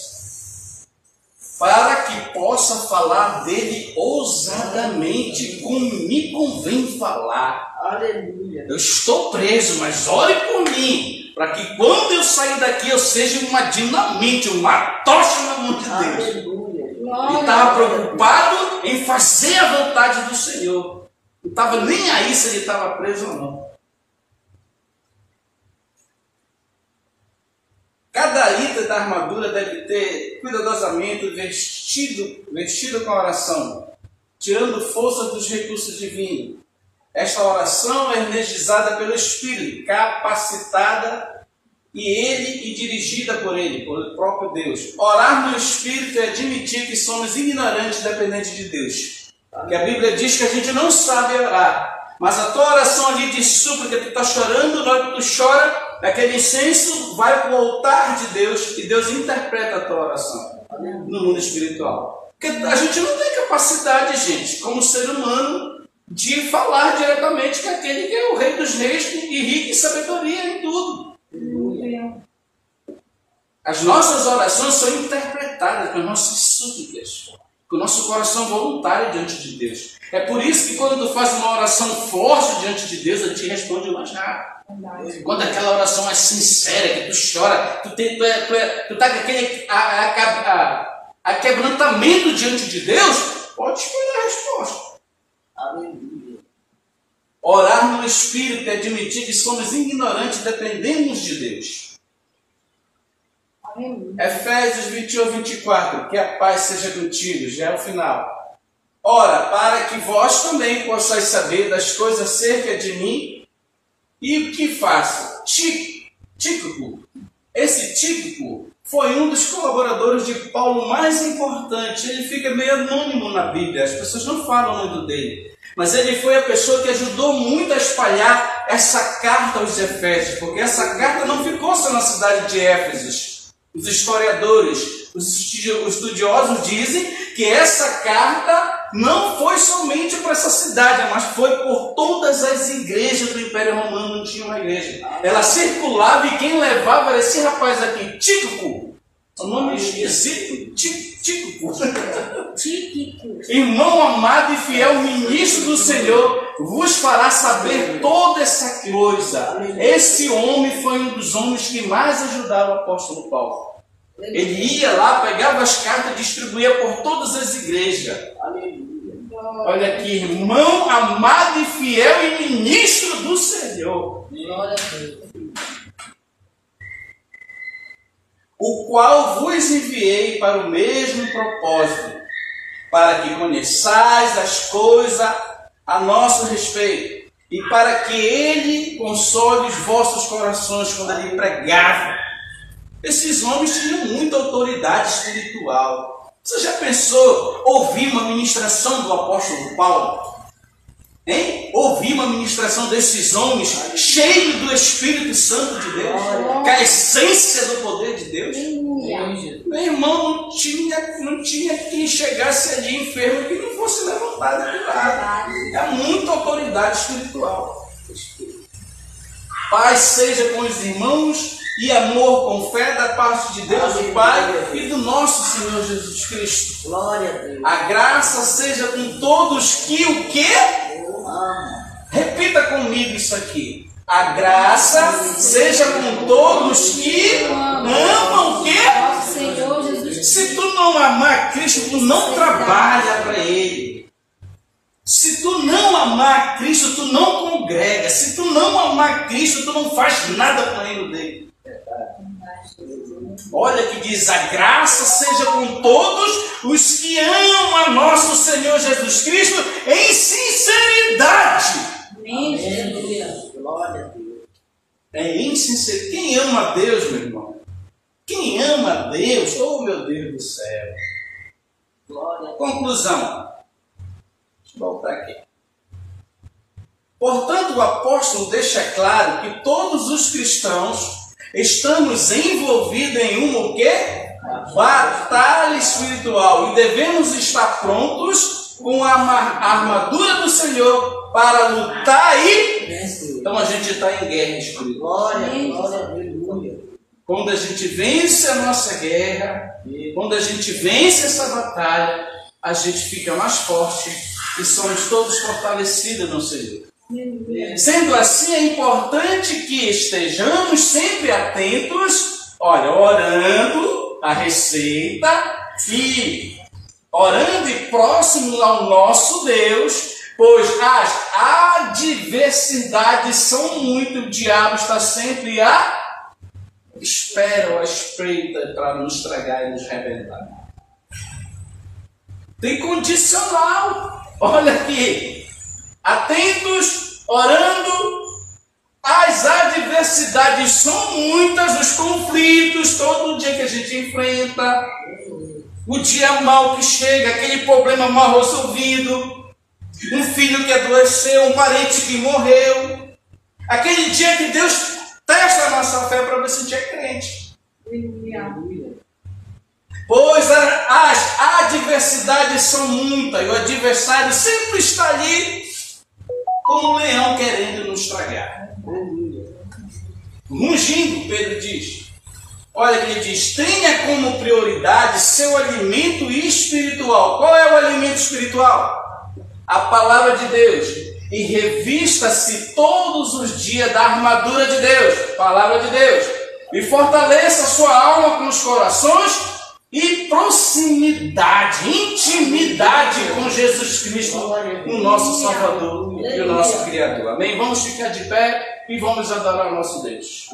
para que possa falar dele ousadamente, como me convém falar. Aleluia. Eu estou preso, mas ore por mim, para que quando eu sair daqui eu seja uma dinamite, uma tocha na mão de Deus. Aleluia. Ele estava preocupado em fazer a vontade do Senhor. Não estava nem aí se ele estava preso ou não. Cada item da armadura deve ter cuidadosamente vestido com a oração, tirando força dos recursos divinos. Esta oração é energizada pelo Espírito, capacitada e dirigida por Ele, pelo próprio Deus. Orar no Espírito é admitir que somos ignorantes, dependentes de Deus. Porque a Bíblia diz que a gente não sabe orar. Mas a tua oração ali de súplica, tu está chorando, na hora que tu chora, aquele incenso vai para o altar de Deus e Deus interpreta a tua oração no mundo espiritual. Porque a gente não tem capacidade, gente, como ser humano, de falar diretamente com aquele que é o Rei dos Reis e rico em sabedoria em tudo. As nossas orações são interpretadas com as nossas súplicas, com o nosso coração voluntário diante de Deus. É por isso que quando tu faz uma oração forte diante de Deus, Ele te responde mais rápido. Quando aquela oração é sincera, que tu chora, tu tá com aquele aquebrantamento diante de Deus, pode esperar a resposta. Aleluia. Orar no Espírito é admitir que somos ignorantes e dependemos de Deus. Efésios 21, 24, que a paz seja contigo, já é o final. Ora, para que vós também possais saber das coisas acerca de mim, e o que faço? Tíquico. Esse Tíquico foi um dos colaboradores de Paulo mais importante. Ele fica meio anônimo na Bíblia, as pessoas não falam muito dele. Mas ele foi a pessoa que ajudou muito a espalhar essa carta aos Efésios, porque essa carta não ficou só na cidade de Éfeso. Os historiadores, os estudiosos dizem que essa carta não foi somente para essa cidade, mas foi por todas as igrejas do Império Romano. Não tinha uma igreja. Ela circulava e quem levava era esse rapaz aqui, Tíquico. O nome esquisito, Tíquico. Irmão amado e fiel ministro do Senhor, vos fará saber toda essa coisa. Esse homem foi um dos homens que mais ajudaram o apóstolo Paulo. Ele ia lá, pegava as cartas e distribuía por todas as igrejas. Olha aqui, irmão amado e fiel e ministro do Senhor. Glória a Deus. O qual vos enviei para o mesmo propósito, para que conheçais as coisas a nosso respeito, e para que ele console os vossos corações quando ele pregava. Esses homens tinham muita autoridade espiritual. Você já pensou ouvir uma ministração do apóstolo Paulo? Hein? Ouvir uma ministração desses homens cheios do Espírito Santo de Deus, com a essência do poder de Deus? Meu irmão, não tinha quem chegasse ali enfermo que não fosse levantado de lado. É muita autoridade espiritual. Paz seja com os irmãos e amor com fé da parte de Deus, o Pai, e do nosso Senhor Jesus Cristo. Glória a Deus. A graça seja com todos que o quê? Repita comigo isso aqui. A graça seja com todos que amam o quê? Senhor Jesus. Se tu não não amar Cristo, tu não trabalha para Ele. Se tu não amar Cristo, tu não congrega. Se tu não amar Cristo, tu não faz nada para o reino dele. Olha que diz: a graça seja com todos os que amam a nosso Senhor Jesus Cristo em sinceridade. Glória a Deus. É em sinceridade. Quem ama a Deus, meu irmão? Quem ama a Deus? Oh, meu Deus do céu. Glória a Deus. Conclusão. Deixa eu voltar aqui. Portanto, o apóstolo deixa claro que todos os cristãos estamos envolvidos em uma o quê? Batalha espiritual. E devemos estar prontos com a armadura do Senhor para lutar e... Então a gente está em guerra espiritual. Glória, aleluia. Quando a gente vence a nossa guerra, quando a gente vence essa batalha, a gente fica mais forte e somos todos fortalecidos no Senhor. Sendo assim, é importante que estejamos sempre atentos, olha, orando a receita e orando e próximo ao nosso Deus, pois as adversidades são muito, o diabo está sempre à espreita para nos tragar e nos rebentar. Tem condicional, olha aqui. Atentos, orando, as adversidades são muitas, os conflitos, todo dia que a gente enfrenta, o dia mal que chega, aquele problema mal resolvido, um filho que adoeceu, um parente que morreu, aquele dia que Deus testa a nossa fé para ver se a gente é crente. Pois as adversidades são muitas, e o adversário sempre está ali como um leão querendo nos tragar. Rugindo, Pedro diz. Olha que ele diz: tenha como prioridade seu alimento espiritual. Qual é o alimento espiritual? A palavra de Deus. E revista-se todos os dias da armadura de Deus, palavra de Deus. E fortaleça a sua alma com os corações e proximidade, intimidade com Jesus Cristo, o nosso Salvador e o nosso Criador. Amém? Vamos ficar de pé e vamos adorar o nosso Deus.